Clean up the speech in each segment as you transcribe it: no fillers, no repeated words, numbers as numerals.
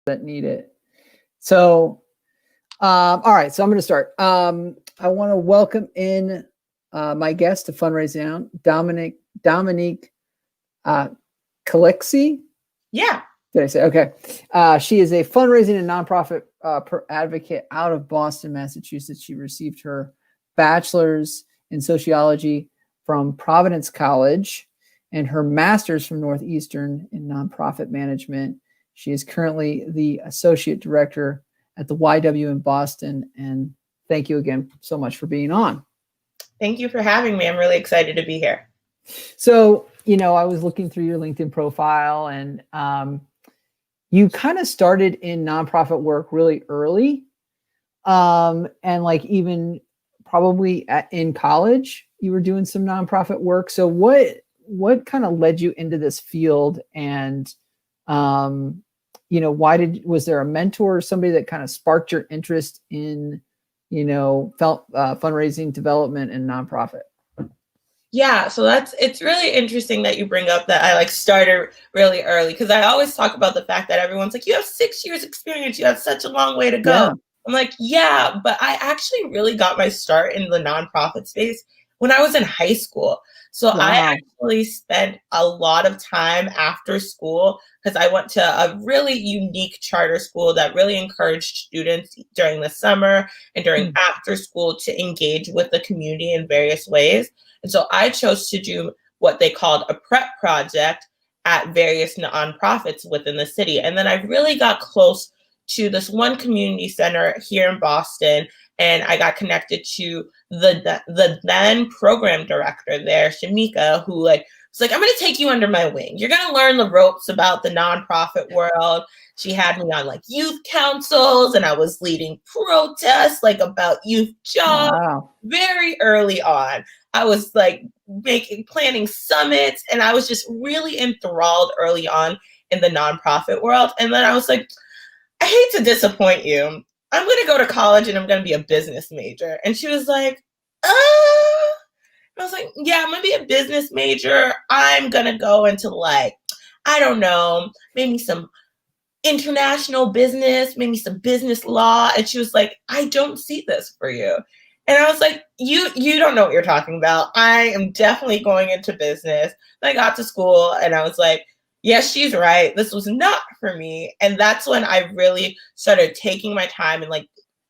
that need it. So, all right, so I'm going to start. I want to welcome in my guest to Fundraising, Dominique Calixte. Yeah. Did I say? Okay. She is a fundraising and nonprofit advocate out of Boston, Massachusetts. She received her bachelor's in sociology from Providence College and her master's from Northeastern in nonprofit management. She is currently the associate director at the YW in Boston. And thank you again so much for being on. Thank you for having me. I'm really excited to be here. So, I was looking through your LinkedIn profile, and you kind of started in nonprofit work really early. And like even probably in college, you were doing some nonprofit work. So what kind of led you into this field? And, was there a mentor or somebody that kind of sparked your interest in, fundraising, development, and nonprofit? Yeah, so it's really interesting that you bring up that I started really early, because I always talk about the fact that everyone's like, you have 6 years experience, you have such a long way to go. Yeah. I'm like, yeah, but I actually really got my start in the nonprofit space when I was in high school. So Wow. I actually spent a lot of time after school, because I went to a really unique charter school that really encouraged students during the summer and during after school to engage with the community in various ways. And so I chose to do what they called a prep project at various nonprofits within the city. And then I really got close to this one community center here in Boston, and I got connected to the then program director there, Ywca, who was like, I'm going to take you under my wing. You're going to learn the ropes about the nonprofit world. She had me on youth councils, and I was leading protests about youth jobs. Wow. Very early on. I was planning summits, and I was just really enthralled early on in the nonprofit world. And then I was like, I hate to disappoint you. I'm going to go to college and I'm going to be a business major. And she was like, I was like, yeah, I'm going to be a business major. I'm going to go into I don't know, maybe some international business, maybe some business law. And she was like, I don't see this for you. And I was like, you don't know what you're talking about. I am definitely going into business. And I got to school and I was like, yes, she's right. This was not for me. And that's when I really started taking my time and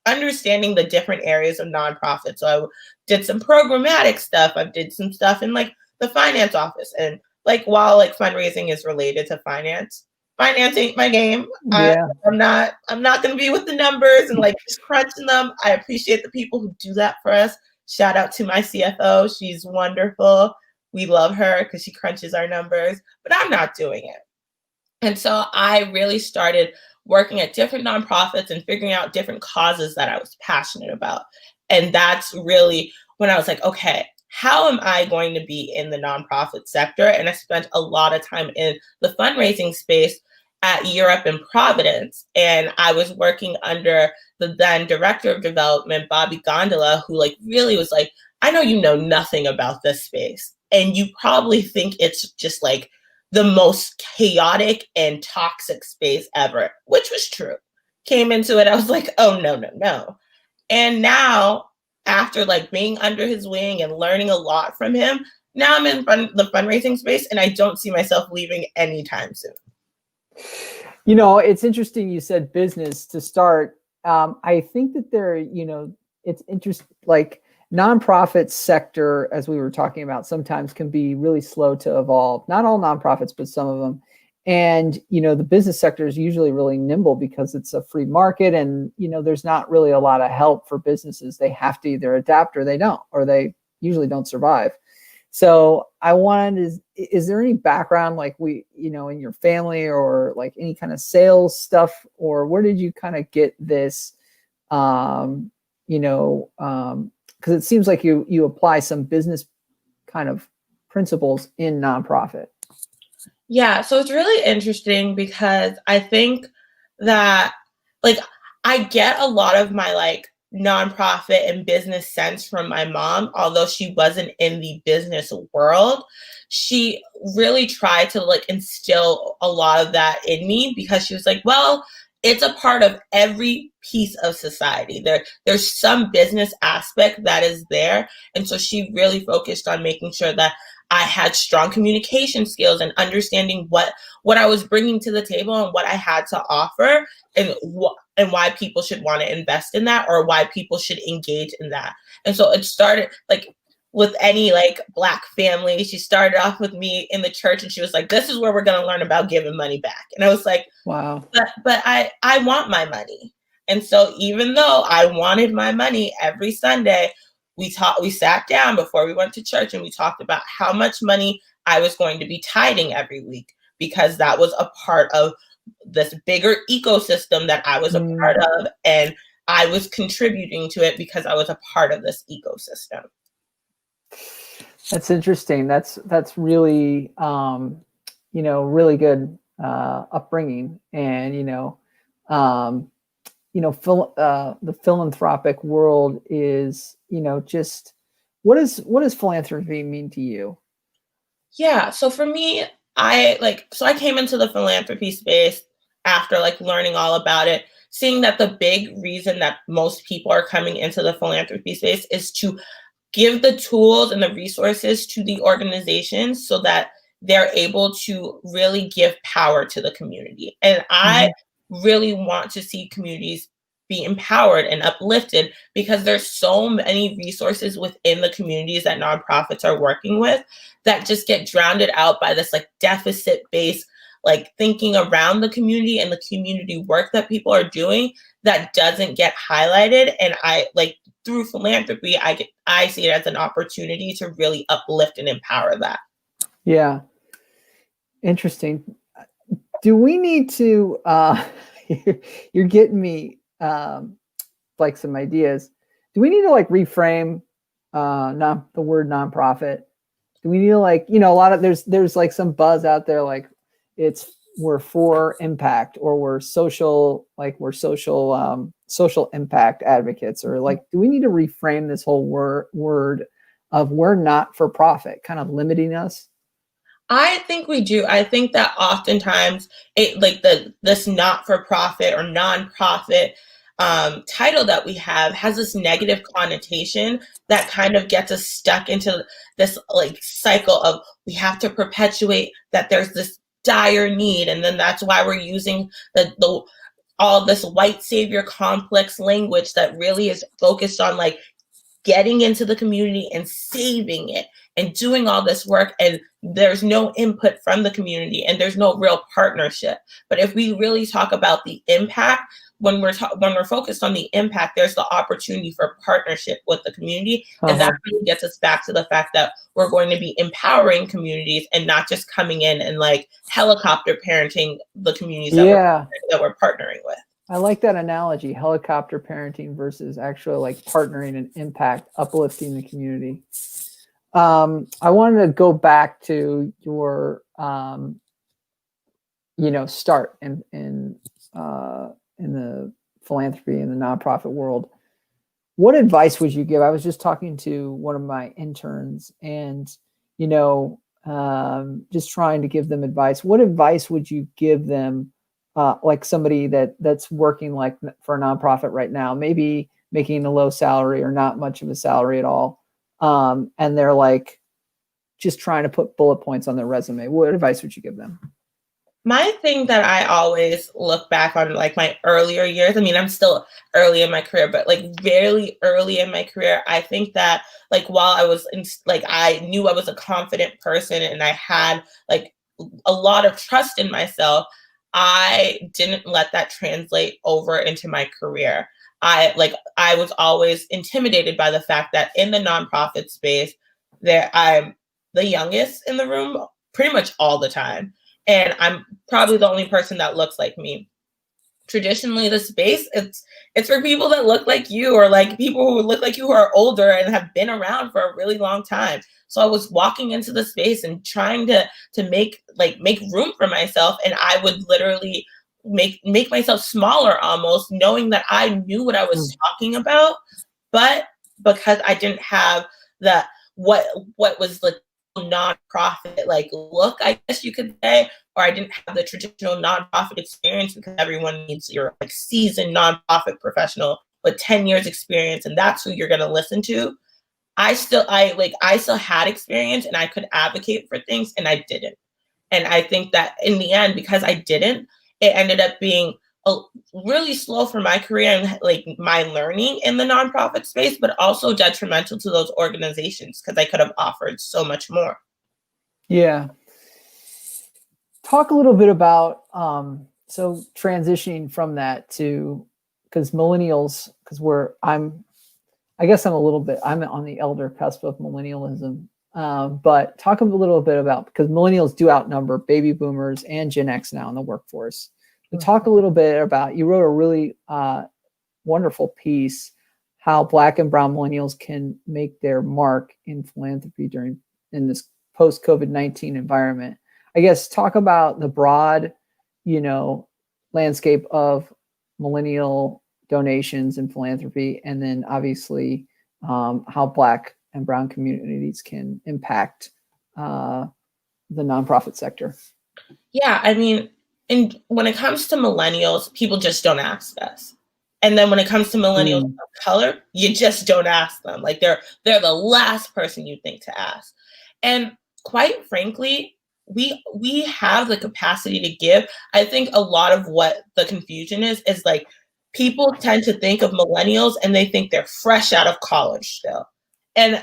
understanding the different areas of nonprofit. So I did some programmatic stuff. I did some stuff in the finance office. And while fundraising is related to finance ain't my game. Yeah. I'm not going to be with the numbers and just crunching them. I appreciate the people who do that for us. Shout out to my CFO. She's wonderful. We love her because she crunches our numbers, but I'm not doing it. And so I really started working at different nonprofits and figuring out different causes that I was passionate about. And that's really when I was like, okay, how am I going to be in the nonprofit sector? And I spent a lot of time in the fundraising space at Ywca in Providence. And I was working under the then director of development, Bobby Gondola, who really was like, I know you know nothing about this space. And you probably think it's just the most chaotic and toxic space ever, which was true. Came into it, I was like, oh, no. And now, after being under his wing and learning a lot from him, now I'm in the fundraising space, and I don't see myself leaving anytime soon. It's interesting you said business to start. I think that it's interesting, nonprofit sector, as we were talking about, sometimes can be really slow to evolve. Not all nonprofits, but some of them. And, the business sector is usually really nimble because it's a free market and, there's not really a lot of help for businesses. They have to either adapt or they don't, or they usually don't survive. So I wanted, is there any background in your family or any kind of sales stuff, or where did you kind of get this, because it seems like you apply some business kind of principles in nonprofit. Yeah, so it's really interesting because I think that I get a lot of my nonprofit and business sense from my mom, although she wasn't in the business world. She really tried to instill a lot of that in me because she was like, well, it's a part of every piece of society. There's some business aspect that is there. And so she really focused on making sure that I had strong communication skills and understanding what I was bringing to the table and what I had to offer, and why people should want to invest in that, or why people should engage in that. And so it started like with any like Black family. She started off with me in the church, and she was like, this is where we're going to learn about giving money back. And I was like, wow. But I want my money. And so even though I wanted my money, every Sunday we sat down before we went to church, and we talked about how much money I was going to be tithing every week, because that was a part of this bigger ecosystem that I was a part of, and I was contributing to it because I was a part of this ecosystem. That's interesting. That's really, really good upbringing. And, the philanthropic world is, just what does philanthropy mean to you? Yeah. So for me, I came into the philanthropy space after like learning all about it, seeing that the big reason that most people are coming into the philanthropy space is to give the tools and the resources to the organizations so that they're able to really give power to the community. And I really want to see communities be empowered and uplifted, because there's so many resources within the communities that nonprofits are working with that just get drowned out by this like deficit-based like thinking around the community and the community work that people are doing that doesn't get highlighted. And through philanthropy, I see it as an opportunity to really uplift and empower that. Yeah. Interesting. Do we need to, you're getting me like some ideas. Do we need to like reframe the word nonprofit? Do we need to like, a lot of, there's like some buzz out there, like we're for impact, or we're social impact advocates, or like, do we need to reframe this whole word of we're not for profit, kind of limiting us? I think we do. I think that oftentimes this not for profit or nonprofit title that we have has this negative connotation that kind of gets us stuck into this like cycle of we have to perpetuate that there's this dire need, and then that's why we're using the all this white savior complex language that really is focused on like getting into the community and saving it and doing all this work, and there's no input from the community and there's no real partnership. But if we really talk about the impact, when we're focused on the impact, there's the opportunity for partnership with the community. And that really gets us back to the fact that we're going to be empowering communities and not just coming in and like helicopter parenting the communities that we're partnering with. I like that analogy, helicopter parenting versus actually like partnering and impact, uplifting the community. I wanted to go back to your, start in the philanthropy and the nonprofit world. What advice would you give? I was just talking to one of my interns, and just trying to give them advice. What advice would you give them? Like somebody that's working like for a nonprofit right now, maybe making a low salary or not much of a salary at all. And they're like just trying to put bullet points on their resume. What advice would you give them? My thing that I always look back on, like my earlier years, I mean, I'm still early in my career, but like very early in my career, I think that like while I was I knew I was a confident person and I had like a lot of trust in myself, I didn't let that translate over into my career. I was always intimidated by the fact that in the nonprofit space, I'm the youngest in the room pretty much all the time. And I'm probably the only person that looks like me. Traditionally, the space, it's for people that look like you, or like people who look like you who are older and have been around for a really long time. So I was walking into the space and trying to make room for myself, and I would literally make myself smaller almost, knowing that I knew what I was talking about, but because I didn't have what was nonprofit like look, I guess you could say, or I didn't have the traditional nonprofit experience, because everyone needs your like seasoned nonprofit professional with 10 years experience, and that's who you're going to listen to. I still had experience and I could advocate for things, and I didn't. And I think that in the end, because I didn't, it ended up being really slow for my career and like my learning in the nonprofit space, but also detrimental to those organizations because I could have offered so much more. Yeah. Talk a little bit about, so transitioning from that to, because millennials, because I guess I'm on the elder cusp of millennialism. But talk a little bit about, because millennials do outnumber baby boomers and Gen X now in the workforce. But talk a little bit about, you wrote a really wonderful piece, how Black and Brown millennials can make their mark in philanthropy in this post-COVID-19 environment. I guess talk about the broad, landscape of millennial donations and philanthropy, and then obviously how Black and Brown communities can impact the nonprofit sector. Yeah, I mean, and when it comes to millennials, people just don't ask us. And then when it comes to millennials of color, you just don't ask them. Like they're the last person you think to ask. And quite frankly, we have the capacity to give. I think a lot of what the confusion is like people tend to think of millennials and they think they're fresh out of college still. And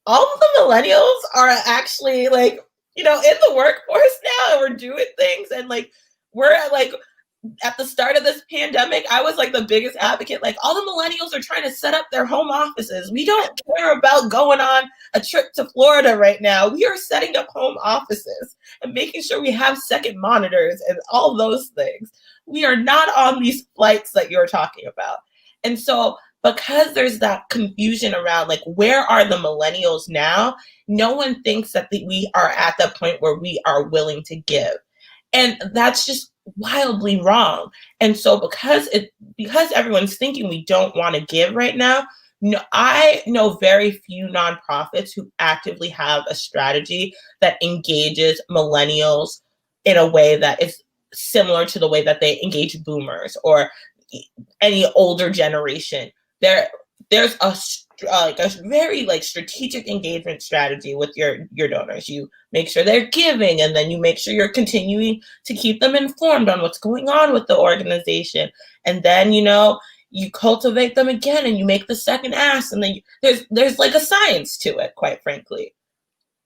all of the millennials are actually like, in the workforce now, and we're doing things, and like we're at the start of this pandemic, I was like the biggest advocate. Like all the millennials are trying to set up their home offices. We don't care about going on a trip to Florida right now. We are setting up home offices and making sure we have second monitors and all those things. We are not on these flights that you're talking about. And so because there's that confusion around like, where are the millennials now? No one thinks that we are at the point where we are willing to give. And that's just wildly wrong. And so because everyone's thinking we don't want to give right now, no, I know very few nonprofits who actively have a strategy that engages millennials in a way that is similar to the way that they engage boomers or any older generation. There's a very strategic engagement strategy with your donors. You make sure they're giving, and then you make sure you're continuing to keep them informed on what's going on with the organization. And then, you cultivate them again and you make the second ask. And then there's like a science to it, quite frankly.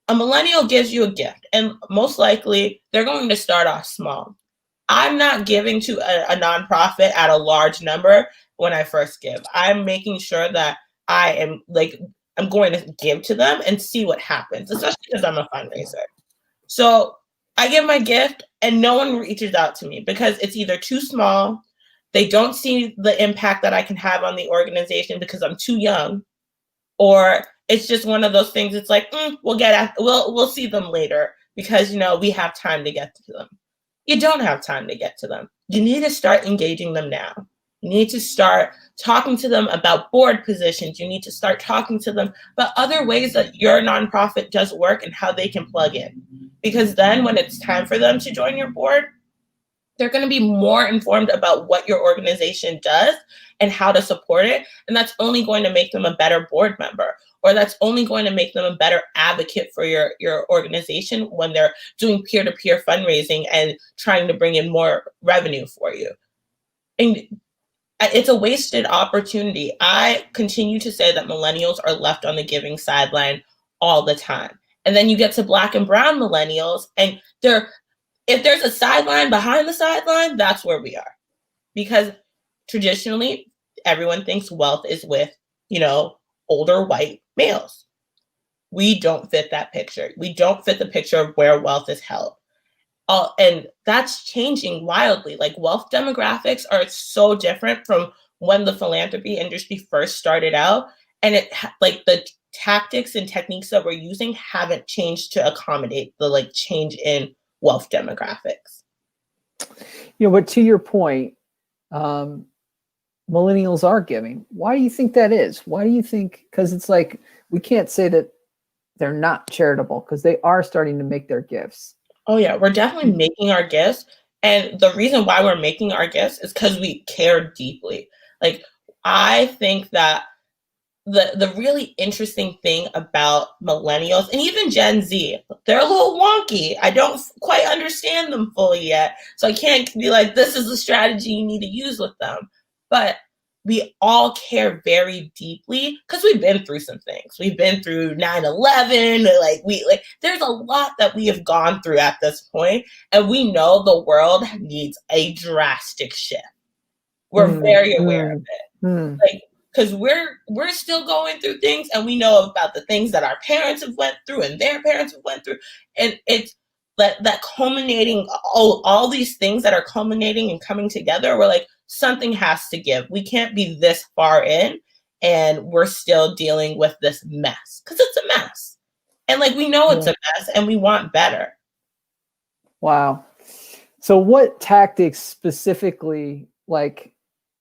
A millennial gives you a gift, and most likely they're going to start off small. I'm not giving to a nonprofit at a large number when I first give. I'm making sure that I'm going to give to them and see what happens, especially because I'm a fundraiser. So I give my gift and no one reaches out to me because it's either too small, they don't see the impact that I can have on the organization because I'm too young, or it's just one of those things. It's like, we'll see them later because, we have time to get to them. You don't have time to get to them. You need to start engaging them now. You need to start talking to them about board positions. You need to start talking to them about other ways that your nonprofit does work and how they can plug in. Because then when it's time for them to join your board, they're going to be more informed about what your organization does and how to support it. And that's only going to make them a better board member, or that's only going to make them a better advocate for your organization when they're doing peer-to-peer fundraising and trying to bring in more revenue for you. And it's a wasted opportunity. I continue to say that millennials are left on the giving sideline all the time. And then you get to Black and Brown millennials, and if there's a sideline behind the sideline, that's where we are. Because traditionally, everyone thinks wealth is with, older white males. We don't fit that picture. We don't fit the picture of where wealth is held. And that's changing wildly. Like wealth demographics are so different from when the philanthropy industry first started out. And the tactics and techniques that we're using haven't changed to accommodate the change in wealth demographics. But to your point, millennials are giving. Why do you think that is? Why do you think? Because it's like, we can't say that they're not charitable because they are starting to make their gifts. Oh yeah, we're definitely making our gifts. And the reason why we're making our gifts is because we care deeply. Like, I think that the really interesting thing about millennials and even Gen Z, they're a little wonky. I don't quite understand them fully yet. So I can't be like, this is the strategy you need to use with them. But we all care very deeply because we've been through some things. We've been through 9/11. Like there's a lot that we have gone through at this point, and we know the world needs a drastic shift. We're very aware of it. Like, because we're still going through things, and we know about the things that our parents have went through and their parents have went through, and it's that culminating, all these things that are culminating and coming together. We're like, something has to give. We can't be this far in and we're still dealing with this mess, because it's a mess, and like, we know it's a mess and we want better. Wow. So what tactics specifically, like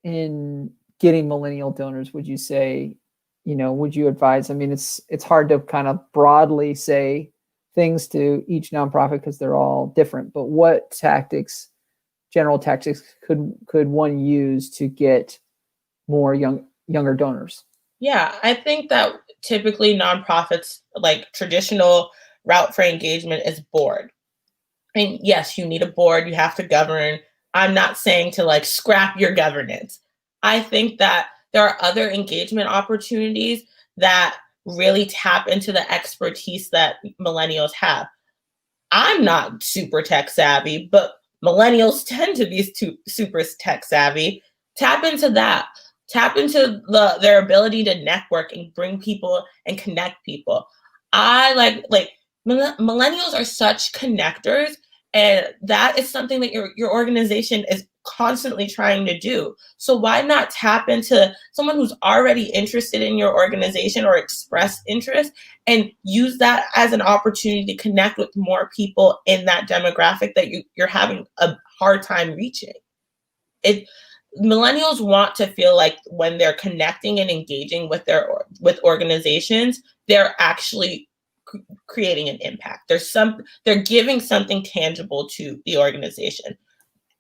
in getting millennial donors, would you say, would you advise? I mean, it's hard to kind of broadly say things to each nonprofit because they're all different, but what general tactics could one use to get more younger donors? Yeah, I think that typically nonprofits, like, traditional route for engagement is board. And yes, you need a board, you have to govern. I'm not saying to like scrap your governance. I think that there are other engagement opportunities that really tap into the expertise that millennials have. I'm not super tech savvy, but millennials tend to be super tech savvy. Tap into that. Tap into their ability to network and bring people and connect people. I like millennials are such connectors, and that is something that your organization is constantly trying to do. So why not tap into someone who's already interested in your organization or expressed interest, and use that as an opportunity to connect with more people in that demographic that you're having a hard time reaching. Millennials want to feel like when they're connecting and engaging with organizations, they're actually creating an impact. They're giving something tangible to the organization.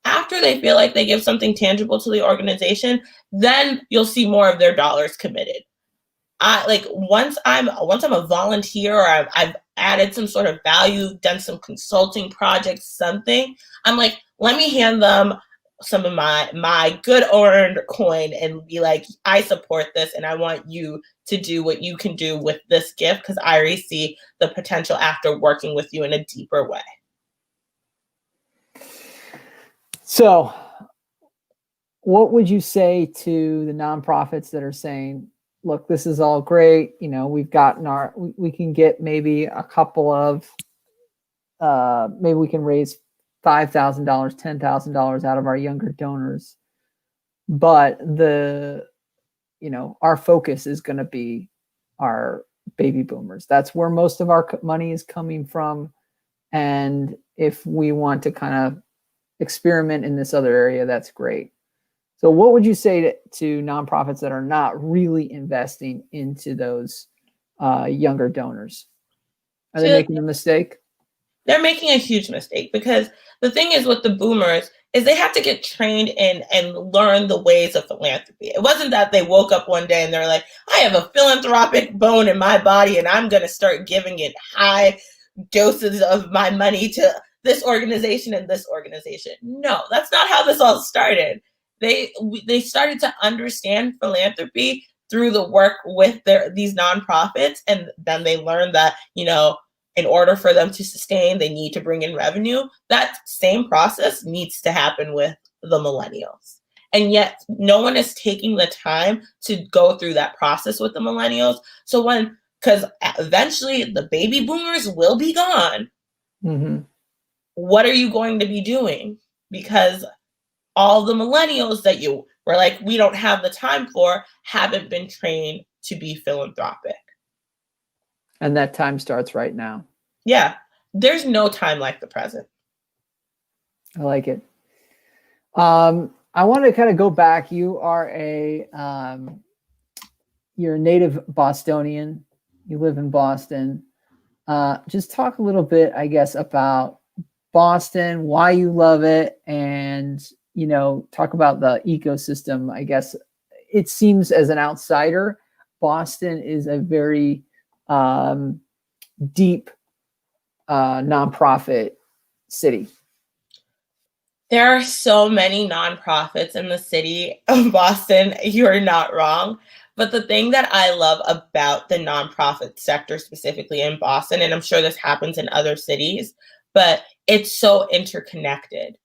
After they feel like they give something tangible to the organization, then you'll see more of their dollars committed. Once I'm a volunteer, or I've added some sort of value, done some consulting projects, something, I'm like, let me hand them some of my good earned coin and be like, I support this, and I want you to do what you can do with this gift, because I already see the potential after working with you in a deeper way. So what would you say to the nonprofits that are saying, look, this is all great, we've gotten we can get maybe a couple of maybe we can raise $5,000, $10,000 out of our younger donors, but our focus is going to be our baby boomers. That's where most of our money is coming from, and if we want to kind of experiment in this other area, that's great. So what would you say to nonprofits that are not really investing into those younger donors? Are they making a mistake? They're making a huge mistake, because the thing is with the boomers is they have to get trained and learn the ways of philanthropy. It wasn't that they woke up one day and they're like, I have a philanthropic bone in my body and I'm going to start giving it high doses of my money to this organization and this organization. No, that's not how this all started. They started to understand philanthropy through the work with these nonprofits, and then they learned that, in order for them to sustain, they need to bring in revenue. That same process needs to happen with the millennials. And yet no one is taking the time to go through that process with the millennials. So because eventually the baby boomers will be gone. Mm-hmm. What are you going to be doing? Because all the millennials that you were like, we don't have the time for, haven't been trained to be philanthropic. And that time starts right now. Yeah. There's no time like the present. I like it. I want to kind of go back. You are you're a native Bostonian. You live in Boston. just talk a little bit, I guess, about Boston, why you love it, and talk about the ecosystem. I guess it seems as an outsider, Boston is a very deep nonprofit city. There are so many nonprofits in the city of Boston. You're not wrong. But the thing that I love about the nonprofit sector, specifically in Boston, and I'm sure this happens in other cities, but it's so interconnected.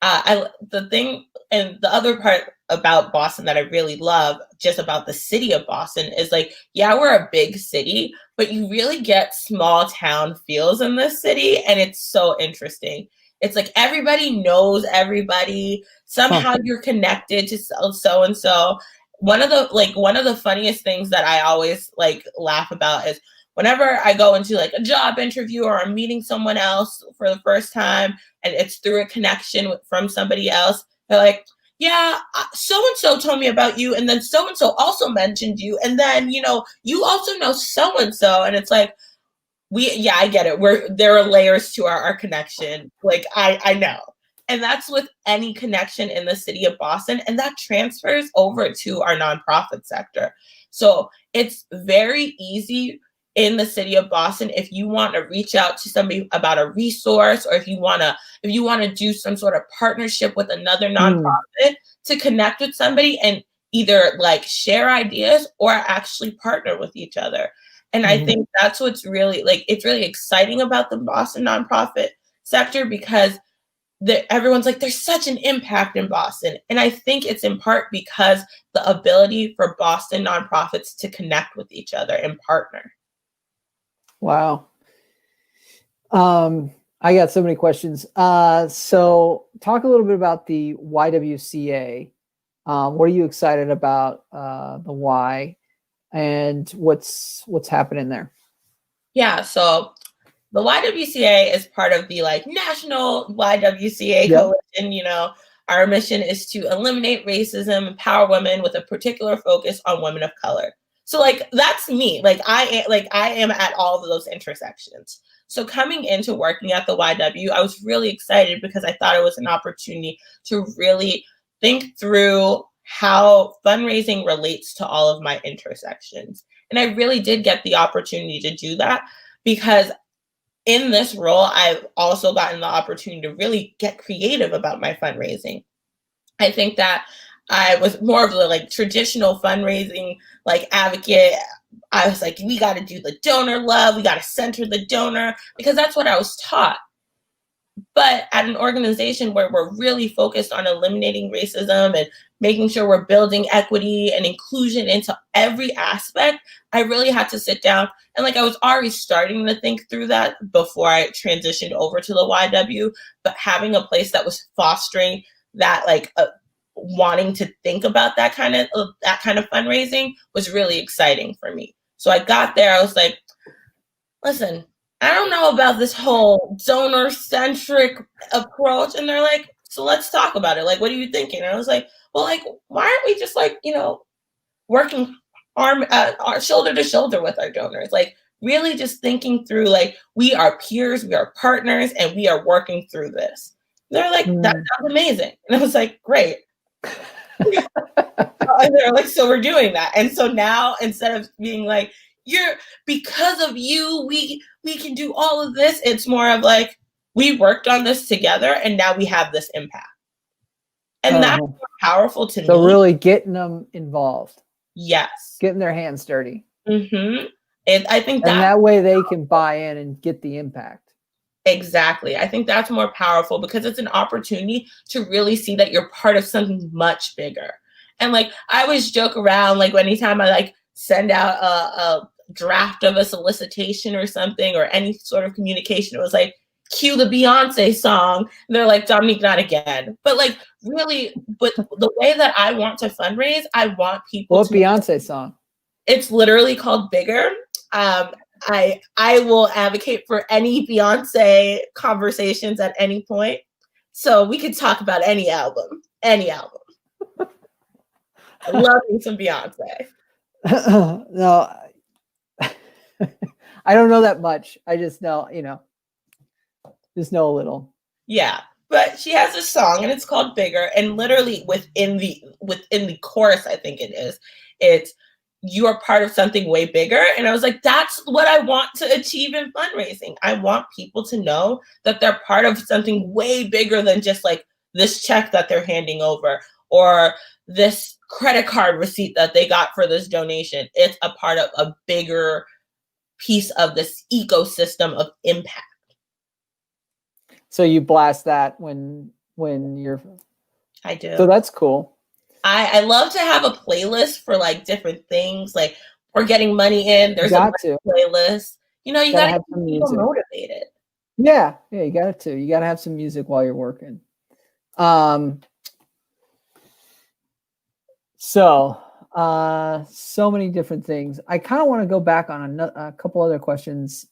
The thing, and the other part about Boston that I really love, just about the city of Boston, is like, yeah, we're a big city, but you really get small town feels in this city, and it's so interesting. It's like everybody knows everybody. Somehow you're connected to so and so. One of the funniest things that I always like laugh about is whenever I go into like a job interview or I'm meeting someone else for the first time and it's through a connection from somebody else, they're like, yeah, so-and-so told me about you. And then so-and-so also mentioned you. And then, you also know so-and-so. And it's like, I get it. There are layers to our connection. Like, I know. And that's with any connection in the city of Boston. And that transfers over to our nonprofit sector. So it's very easy in the city of Boston if you want to reach out to somebody about a resource, or if you want to do some sort of partnership with another nonprofit to connect with somebody and either like share ideas or actually partner with each other. And I think that's what's really it's really exciting about the Boston nonprofit sector, because everyone's like, there's such an impact in Boston. And I think it's in part because the ability for Boston nonprofits to connect with each other and partner. Wow. I got so many questions. So talk a little bit about the YWCA. What are you excited about the Y, and what's happening there? Yeah, so the YWCA is part of the national YWCA coalition. Our mission is to eliminate racism, empower women with a particular focus on women of color. So that's me. I am at all of those intersections. So coming into working at the YW, I was really excited because I thought it was an opportunity to really think through how fundraising relates to all of my intersections. And I really did get the opportunity to do that because in this role, I've also gotten the opportunity to really get creative about my fundraising. I think that I was more of the traditional fundraising advocate. I was like, we got to do the donor love. We got to center the donor, because that's what I was taught. But at an organization where we're really focused on eliminating racism and making sure we're building equity and inclusion into every aspect, I really had to sit down and I was already starting to think through that before I transitioned over to the YW, but having a place that was fostering that wanting to think about that kind of fundraising was really exciting for me. So I got there, I was like, listen, I don't know about this whole donor-centric approach. And they're like, so let's talk about it. What are you thinking? And I was like, well, why aren't we just working shoulder to shoulder with our donors? Really just thinking through, we are peers, we are partners, and we are working through this. And they're like, that sounds amazing. And I was like, great. And they're like, so we're doing that. And so now, instead of being like, because of you, we can do all of this, it's more of we worked on this together and now we have this impact. And that's more powerful to me. So really getting them involved. Yes. Getting their hands dirty. Mm-hmm. And I think that way they can buy in and get the impact. Exactly. I think that's more powerful because it's an opportunity to really see that you're part of something much bigger. And I always joke around, anytime I send out a draft of a solicitation or something, or any sort of communication, it was cue the Beyonce song. And they're like, Dominique, not again. But really, but the way that I want to fundraise, I want people What Beyonce song? It's literally called Bigger. I will advocate for any Beyonce conversations at any point. So we could talk about any album. I love me some Beyonce. No, I don't know that much. I just know, just know a little. Yeah. But she has a song and it's called Bigger. And literally within the chorus, I think it's you are part of something way bigger. And I was like, that's what I want to achieve in fundraising. I want people to know that they're part of something way bigger than just like this check that they're handing over or this credit card receipt that they got for this donation. It's a part of a bigger piece of this ecosystem of impact. So you blast that when you're. I do. So that's cool. I love to have a playlist for like different things. Like we're getting money in. There's a playlist. You gotta have keep some people music motivated. Yeah, you got to. You got to have some music while you're working. So many different things. I kind of want to go back on a couple other questions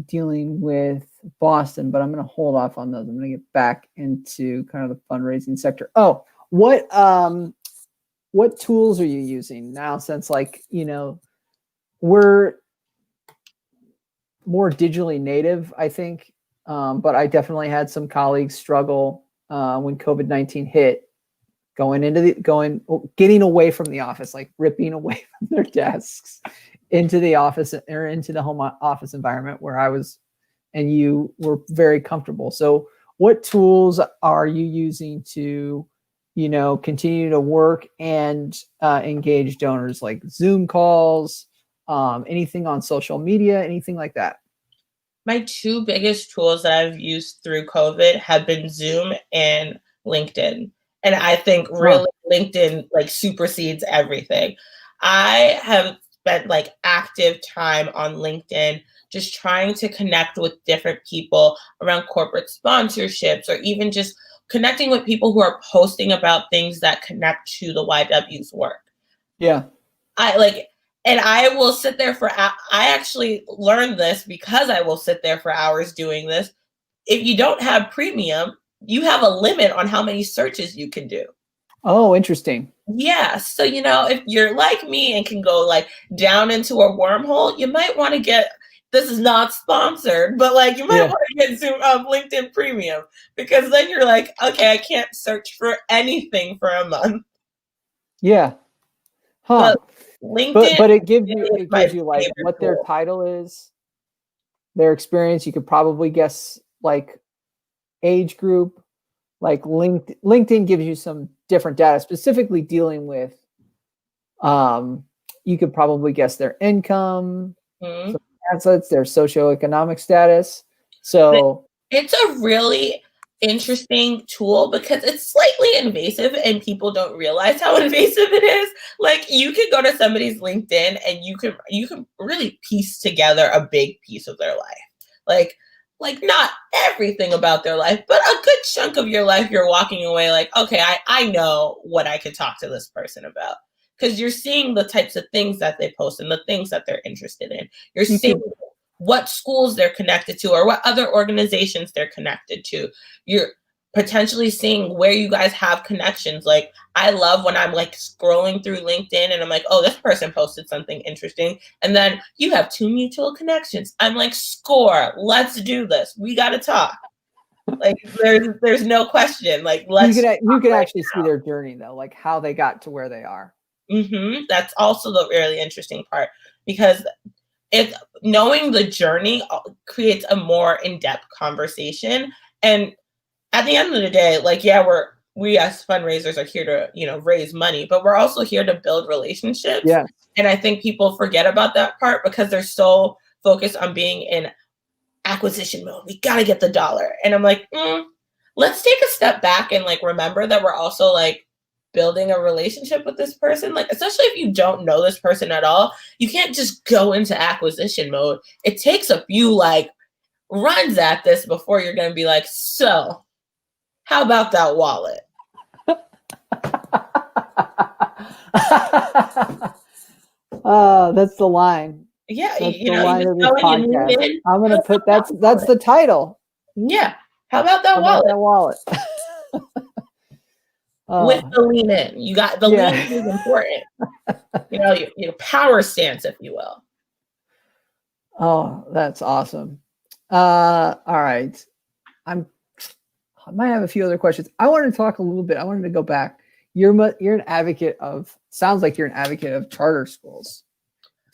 dealing with Boston, but I'm going to hold off on those. I'm going to get back into kind of the fundraising sector. Oh, what tools are you using now since we're more digitally native, I think. But I definitely had some colleagues struggle when COVID-19 hit, getting away from the office, like ripping away from their desks into the office or into the home office environment where I was and you were very comfortable. So what tools are you using to, continue to work and engage donors, like Zoom calls, anything on social media, anything like that? My two biggest tools that I've used through COVID have been Zoom and LinkedIn. And I think really LinkedIn supersedes everything. I have spent active time on LinkedIn just trying to connect with different people around corporate sponsorships or even just connecting with people who are posting about things that connect to the YW's work. Yeah. And I will sit there I actually learned this because I will sit there for hours doing this. If you don't have premium, you have a limit on how many searches you can do. Oh, interesting. Yeah. So, if you're like me and can go down into a wormhole, you might want to get, this is not sponsored, but you might want to get Zoom LinkedIn Premium because then you're like, okay, I can't search for anything for a month. Yeah. Huh. But LinkedIn, but it gives you what their title is, their experience. You could probably guess age group. LinkedIn gives you some different data specifically dealing with. You could probably guess their income, some assets, their socioeconomic status. So it's a really interesting tool because it's slightly invasive and people don't realize how invasive it is. You could go to somebody's LinkedIn and you can really piece together a big piece of their life. Not everything about their life, but a good chunk of your life, you're walking away okay, I know what I could talk to this person about. Because you're seeing the types of things that they post and the things that they're interested in. You're seeing what schools they're connected to or what other organizations they're connected to. You're potentially seeing where you guys have connections. I love when I'm scrolling through LinkedIn and I'm like, oh, this person posted something interesting. And then you have two mutual connections. I'm like, score, let's do this. We got to talk. There's no question. You could actually see their journey though, how they got to where they are. Mm-hmm. That's also the really interesting part because knowing the journey creates a more in-depth conversation. And at the end of the day, we as fundraisers are here to, raise money, but we're also here to build relationships. Yeah. And I think people forget about that part because they're so focused on being in acquisition mode. We got to get the dollar. And I'm like, let's take a step back and remember that we're also building a relationship with this person. Especially if you don't know this person at all, you can't just go into acquisition mode. It takes a few runs at this before you're going to be so how about that wallet? That's the line. Yeah, that's the line of this podcast. I'm going to put that's the title. Yeah. How about that wallet? With the lean in. You got the lean in is important. Your power stance, if you will. Oh, that's awesome. All right. I might have a few other questions. I wanted to talk a little bit. I wanted to go back. You're an advocate of, sounds like you're an advocate of charter schools.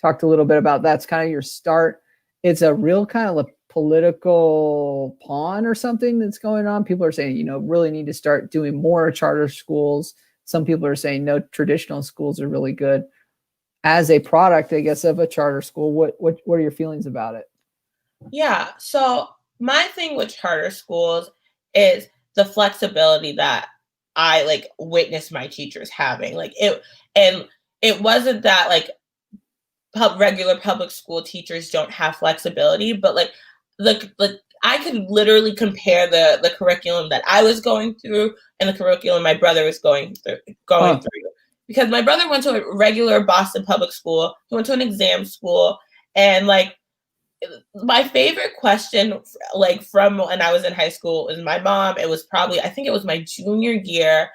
Talked a little bit about that's kind of your start. It's a real kind of a political pawn or something that's going on. People are saying, really need to start doing more charter schools. Some people are saying no, traditional schools are really good. As a product, I guess, of a charter school, what are your feelings about it? Yeah. So my thing with charter schools is the flexibility that I like witnessed my teachers having. And it wasn't that like regular public school teachers don't have flexibility, but like I could literally compare the curriculum that I was going through and the curriculum my brother was going through. Because my brother went to a regular Boston public school, he went to an exam school, and like my favorite question, like from when I was in high school, was my mom. It was probably, I think it was my junior year,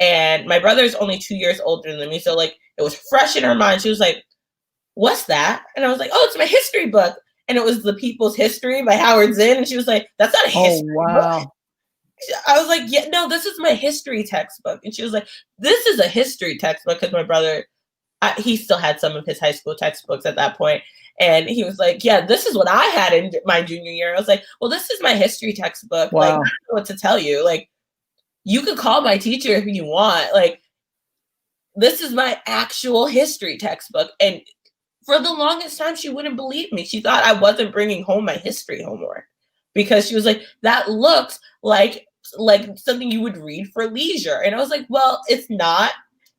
and my brother is only 2 years older than me, so like it was fresh in her mind. She was like, "What's that?" And I was like, "Oh, it's my history book." And it was The People's History by Howard Zinn. And she was like, "That's not a history book." I was like, "Yeah, no, this is my history textbook." And she was like, "This is a history textbook," because my brother, he still had some of his high school textbooks at that point. And he was like, "Yeah, this is what I had in my junior year." I was like, "Well, this is my history textbook." Wow. Like, I don't know what to tell you. Like, you could call my teacher if you want. Like, this is my actual history textbook. And for the longest time, she wouldn't believe me. She thought I wasn't bringing home my history homework because she was like, "That looks like something you would read for leisure." And I was like, "Well, it's not."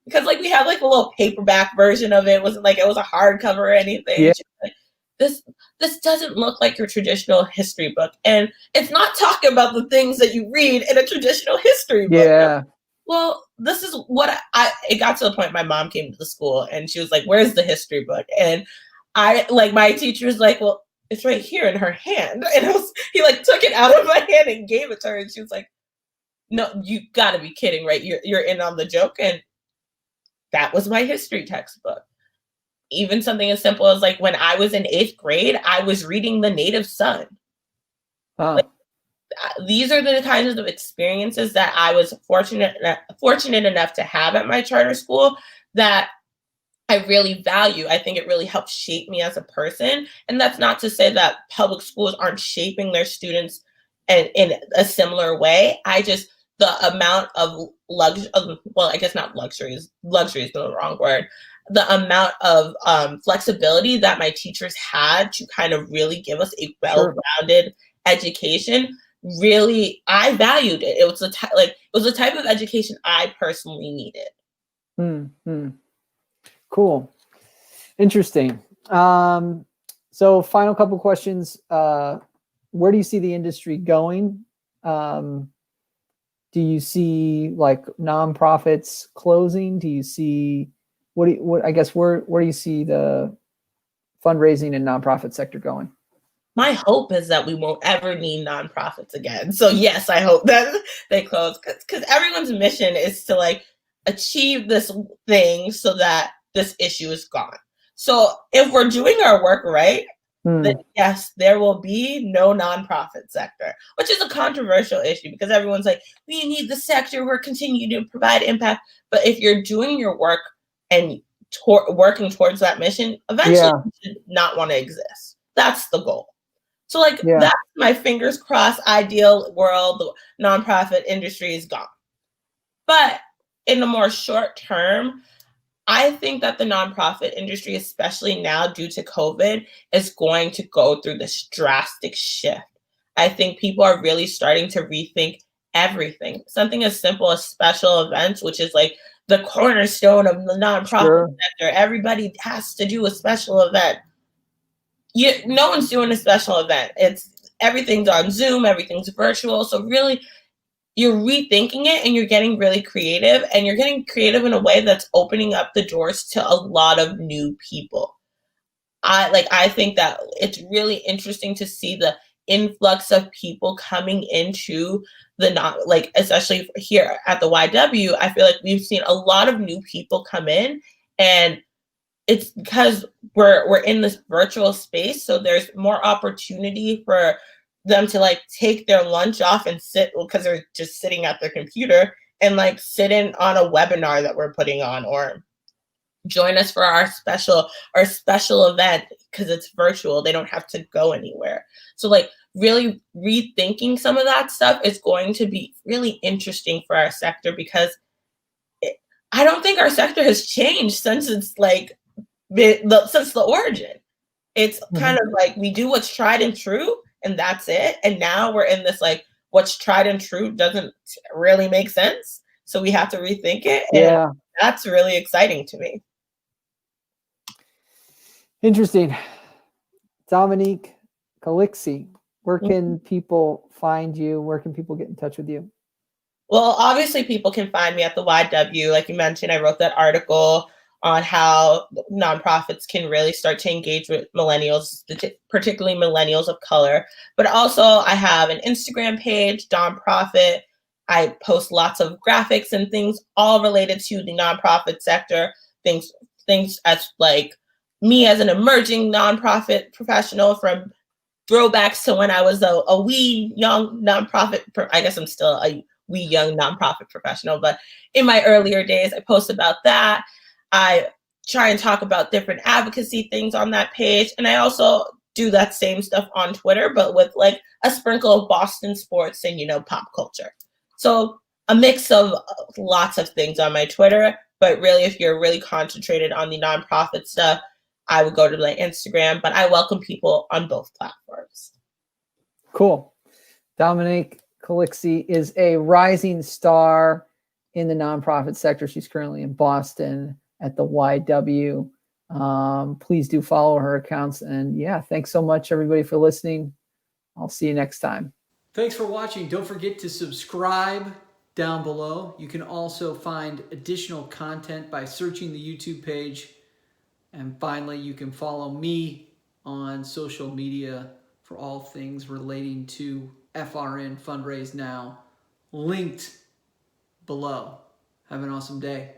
Because like we had like a little paperback version of it. It wasn't like it was a hardcover or anything. Yeah. Like, this doesn't look like your traditional history book, and it's not talking about the things that you read in a traditional history book. Yeah. Well, this is what it got to the point my mom came to the school and she was like, "Where's the history book?" And my teacher was like, "Well, it's right here in her hand." And he like took it out of my hand and gave it to her. And she was like, "No, you gotta be kidding, right? You're in on the joke." And that was my history textbook. Even something as simple as like when I was in 8th grade, I was reading The Native Son. Like, these are the kinds of experiences that I was fortunate enough to have at my charter school that I really value. I think it really helped shape me as a person. And that's not to say that public schools aren't shaping their students in a similar way. The amount of well, I guess not luxuries. Luxury is the wrong word. The amount of flexibility that my teachers had to kind of really give us a well-rounded education, really, I valued it. It was the type of education I personally needed. Mm-hmm. Cool. Interesting. So final couple questions. Where do you see the industry going? Do you see like nonprofits closing? Do you see where do you see the fundraising and nonprofit sector going? My hope is that we won't ever need nonprofits again. So yes, I hope that they close because everyone's mission is to like achieve this thing so that this issue is gone. So if we're doing our work right, then yes, there will be no nonprofit sector, which is a controversial issue because everyone's like, we need the sector, we're continuing to provide impact. But if you're doing your work and working towards that mission, eventually you should not want to exist. That's the goal. So like that's my fingers crossed ideal world. The nonprofit industry is gone. But in the more short term, I think that the nonprofit industry, especially now due to COVID, is going to go through this drastic shift. I think people are really starting to rethink everything. Something as simple as special events, which is like the cornerstone of the nonprofit sector. Everybody has to do a special event. No one's doing a special event. Everything's on Zoom, everything's virtual. So really, you're rethinking it and you're getting really creative, and you're getting creative in a way that's opening up the doors to a lot of new people. I think that it's really interesting to see the influx of people coming into especially here at the YW. I feel like we've seen a lot of new people come in, and it's because we're in this virtual space, so there's more opportunity for them to like take their lunch off and sit, because they're just sitting at their computer, and like sit in on a webinar that we're putting on, or join us for our special event because it's virtual. They don't have to go anywhere. So like really rethinking some of that stuff is going to be really interesting for our sector, because I don't think our sector has changed since it's like since the origin. It's kind of like we do what's tried and true, and that's it. And now we're in this like what's tried and true doesn't really make sense, so we have to rethink it. And that's really exciting to me. Interesting. Dominique Calixte, where can people find you? Where can people get in touch with you? Well, obviously people can find me at the YW. Like you mentioned, I wrote that article on how nonprofits can really start to engage with millennials, particularly millennials of color. But also I have an Instagram page, Nonprofit. I post lots of graphics and things all related to the nonprofit sector, things as like me as an emerging nonprofit professional, from throwbacks to when I was a wee young nonprofit. I guess I'm still a wee young nonprofit professional, but in my earlier days, I post about that. I try and talk about different advocacy things on that page. And I also do that same stuff on Twitter, but with like a sprinkle of Boston sports and, pop culture. So a mix of lots of things on my Twitter, but really, if you're really concentrated on the nonprofit stuff, I would go to my Instagram, but I welcome people on both platforms. Cool. Dominique Calixte is a rising star in the nonprofit sector. She's currently in Boston at the YW. Please do follow her accounts. And yeah, thanks so much, everybody, for listening. I'll see you next time. Thanks for watching. Don't forget to subscribe down below. You can also find additional content by searching the YouTube page. And finally, you can follow me on social media for all things relating to FRN Fundraise Now, linked below. Have an awesome day.